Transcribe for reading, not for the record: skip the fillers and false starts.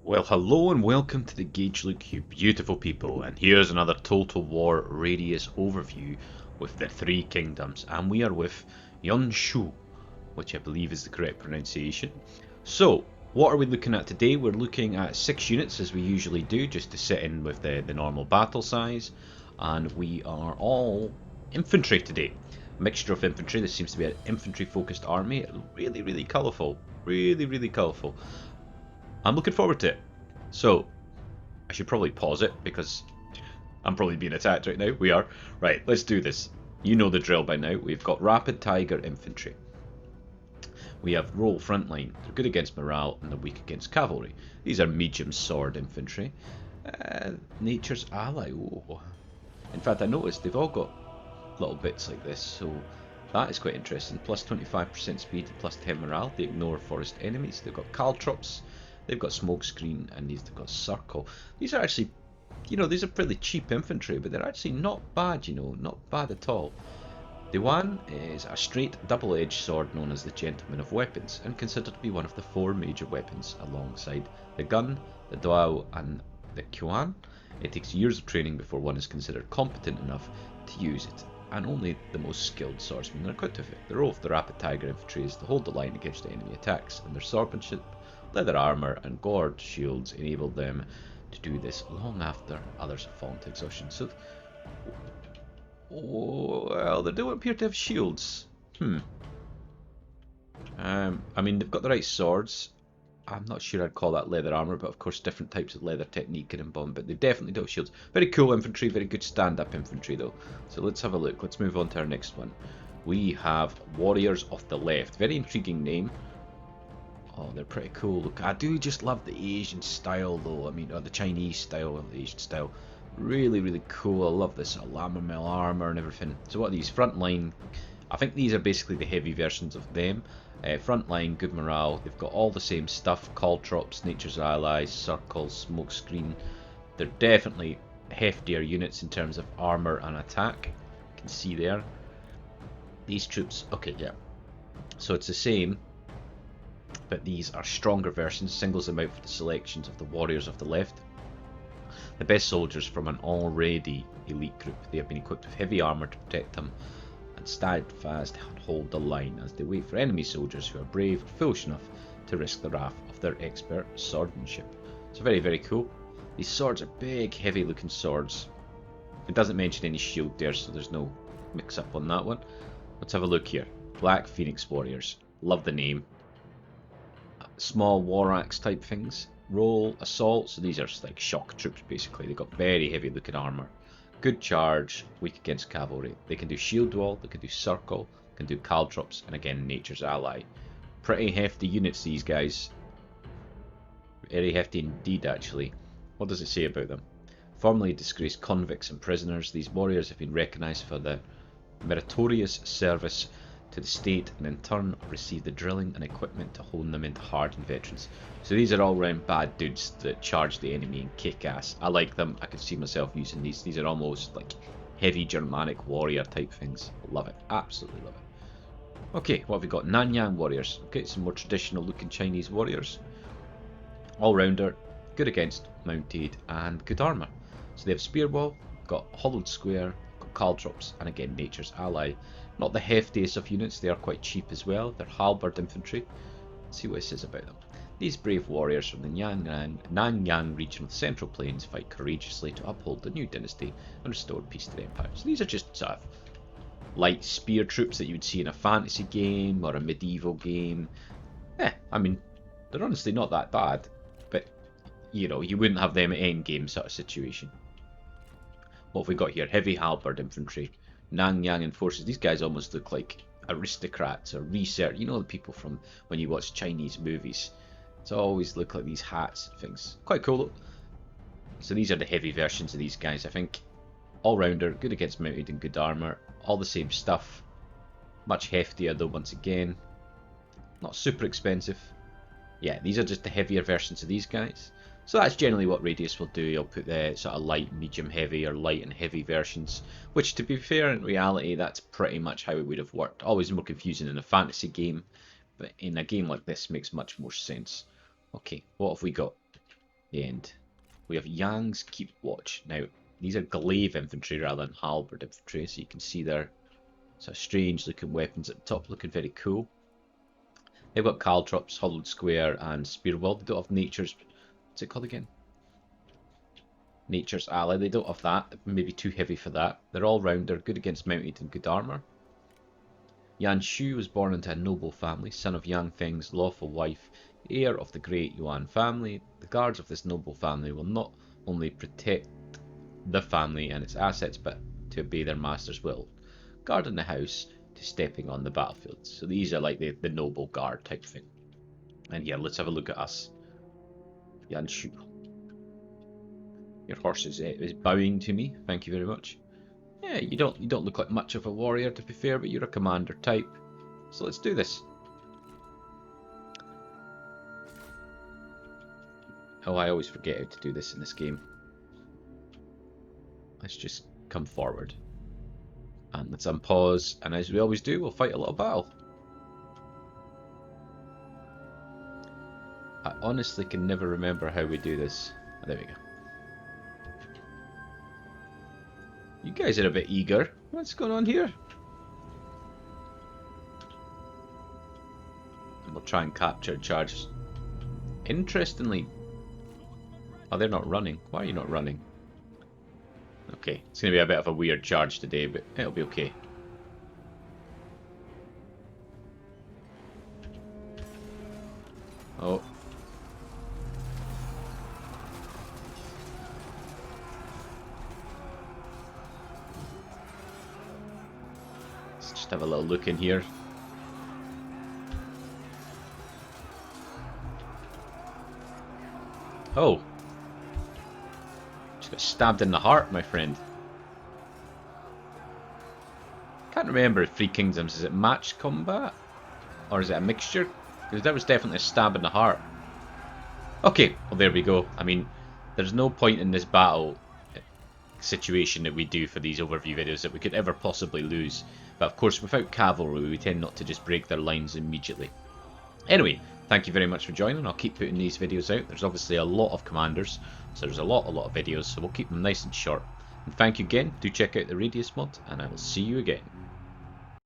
Well, hello and welcome to the Gauge Look, you beautiful people, and here's another Total War Radious overview with the Three Kingdoms, and we are with Yuan Shu, which I believe is the correct pronunciation. So, what are we looking at today? We're looking at 6 units as we usually do, just to sit in with the normal battle size, and we are all infantry today. A mixture of infantry. This seems to be an infantry focused army. Really colourful. Really colourful. I'm looking forward to it. So, I should probably pause it because I'm probably being attacked right now. We are. Right, let's do this. You know the drill by now. We've got Rapid Tiger Infantry. We have Roll Frontline. They're good against morale and they're weak against cavalry. These are medium sword infantry. Nature's Ally. Oh. In fact, I noticed they've all got little bits like this, so that is quite interesting. Plus 25% speed, plus 10 morale. They ignore forest enemies. They've got caltrops. They've got smokescreen, and they've got circle. These are actually, these are pretty cheap infantry, but they're actually not bad, not bad at all. The Yuan is a straight double-edged sword known as the Gentleman of Weapons, and considered to be one of the 4 major weapons alongside the gun, the Dao, and the Quan. It takes years of training before one is considered competent enough to use it, and only the most skilled swordsmen are equipped with it. The role of the Rapid Tiger Infantry is to hold the line against enemy attacks, and their swordsmanship, leather armour and gored shields enable them to do this long after others have fallen to exhaustion. So, well, they don't appear to have shields. I mean, they've got the right swords. I'm not sure I'd call that leather armour, but of course different types of leather technique can involve, but they definitely don't have shields. Very cool infantry, very good stand-up infantry though. So let's have a look. Let's move on to our next one. We have Warriors of the Left. Very intriguing name. Oh, they're pretty cool. Look, I do just love the Asian style though. I mean, or the Chinese style and the Asian style. Really cool. I love this llama mill armor and everything. So what are these? Frontline. I think these are basically the heavy versions of them. Frontline, good morale. They've got all the same stuff. Caltrops, Nature's Allies, Circles, Smokescreen. They're definitely heftier units in terms of armor and attack. You can see there. These troops. Okay, yeah. So it's the same, but these are stronger versions, singles them out for the selections of the Warriors of the Left. The best soldiers from an already elite group. They have been equipped with heavy armour to protect them and stand fast and hold the line as they wait for enemy soldiers who are brave or foolish enough to risk the wrath of their expert swordsmanship. So very cool. These swords are big, heavy looking swords. It doesn't mention any shield there, so there's no mix up on that one. Let's have a look here. Black Phoenix Warriors. Love the name. Small war axe type things. Roll, assault, so these are like shock troops basically. They've got very heavy looking armour. Good charge, weak against cavalry. They can do shield wall, they can do circle, can do caltrops, and again Nature's Ally. Pretty hefty units these guys. Very hefty indeed actually. What does it say about them? Formerly disgraced convicts and prisoners, these warriors have been recognised for their meritorious service to the state and in turn receive the drilling and equipment to hone them into hardened veterans. So these are all round bad dudes that charge the enemy and kick ass. I like them. I could see myself using these. These are almost like heavy Germanic warrior type things. Love it. Absolutely love it. Okay, what have we got? Nanyang warriors. Okay, some more traditional looking Chinese warriors. All-rounder, good against mounted and good armour. So they have spear wall, got hollowed square, got caltrops, and again Nature's Ally. Not the heftiest of units, they are quite cheap as well. They're Hulbert Infantry. Let's see what it says about them. These brave warriors from the Nanyang region of the Central Plains fight courageously to uphold the new dynasty and restore peace to the empire. So these are just sort of light spear troops that you would see in a fantasy game or a medieval game. I mean, they're honestly not that bad, but you wouldn't have them at endgame sort of situation. What have we got here? Heavy halberd infantry. Nanyang enforcers. These guys almost look like aristocrats or research. You know the people from when you watch Chinese movies. It's always look like these hats and things. Quite cool though. So these are the heavy versions of these guys, I think. All-rounder, good against mounted and good armour. All the same stuff. Much heftier though once again. Not super expensive. Yeah, these are just the heavier versions of these guys. So that's generally what Radious will do. You'll put the sort of light, medium, heavy, or light and heavy versions. Which, to be fair, in reality, that's pretty much how it would have worked. Always more confusing in a fantasy game, but in a game like this, makes much more sense. Okay, what have we got? And we have Yang's Keep Watch. Now, these are glaive infantry rather than halberd infantry, so you can see their sort of strange looking weapons at the top, looking very cool. They've got caltrops, hollowed square, and spearwell. They don't have nature's... what's it called again? Nature's ally. They don't have that. Maybe too heavy for that. They're all rounder, good against mounted and good armour. Yuan Shu was born into a noble family, son of Yang Feng's lawful wife, heir of the great Yuan family. The guards of this noble family will not only protect the family and its assets, but to obey their master's will, guarding the house to stepping on the battlefield. So these are like the noble guard type thing. And yeah, let's have a look at us. Yuan Shu. Your horse is bowing to me. Thank you very much. Yeah, you don't look like much of a warrior, to be fair, but you're a commander type. So let's do this. Oh, I always forget how to do this in this game. Let's just come forward. And let's unpause, and as we always do, we'll fight a little battle. I honestly can never remember how we do this. Oh, there we go. You guys are a bit eager. What's going on here? And we'll try and capture charges. Interestingly... oh, they're not running. Why are you not running? Okay, it's going to be a bit of a weird charge today, but it'll be okay. Oh. Let's just have a little look in here. Oh. Just got stabbed in the heart, my friend. Can't remember if Three Kingdoms, is it matched combat? Or is it a mixture? Because that was definitely a stab in the heart. Okay, well there we go. I mean, there's no point in this battle situation that we do for these overview videos that we could ever possibly lose. But of course, without cavalry, we tend not to just break their lines immediately. Anyway, thank you very much for joining. I'll keep putting these videos out. There's obviously a lot of commanders, so there's a lot of videos, so we'll keep them nice and short. And thank you again. Do check out the Radious mod, and I will see you again.